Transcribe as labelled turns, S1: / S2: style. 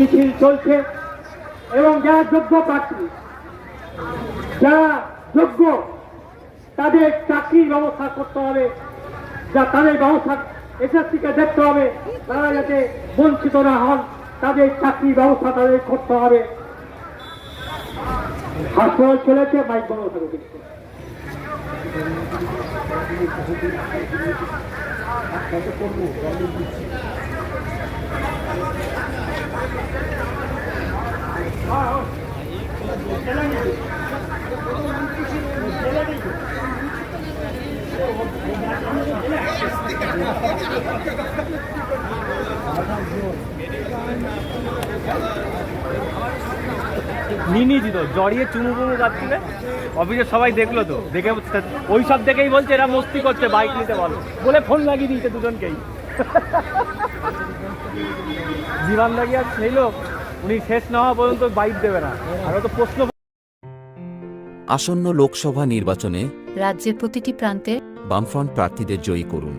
S1: মিছিল চলছে এবং যারা যোগ্য প্রার্থী, যারা যোগ্য, তাদের চাকরির ব্যবস্থা করতে হবে, যা তাদের ব্যবস্থা এসএসসিকে দেখতে হবে, তারা যাতে বঞ্চিত না হন, তাদের চাকরির ব্যবস্থা তাদের করতে হবে। হাসপাতাল চলেছে, বাইক বন্ধ থাকবে।
S2: নিয়ে দিত জড়িয়ে চুমু চুমু যাচ্ছিলে অফিসে সবাই দেখলো তো, দেখে ওই সব দেখেই বলছে এরা মস্তি করছে, বাইক নিতে বলো বলে ফোন লাগিয়ে দিয়েছে দুজনকেই। বিমান লাগিয়ে সেই লোক উনি শেষ না হওয়া পর্যন্ত বাইক দেবে না। আর তো প্রশ্ন,
S3: আসন্ন লোকসভা নির্বাচনে
S4: রাজ্যের প্রতিটি প্রান্তে
S3: বামফ্রন্ট প্রার্থীদের জয়ী করুন।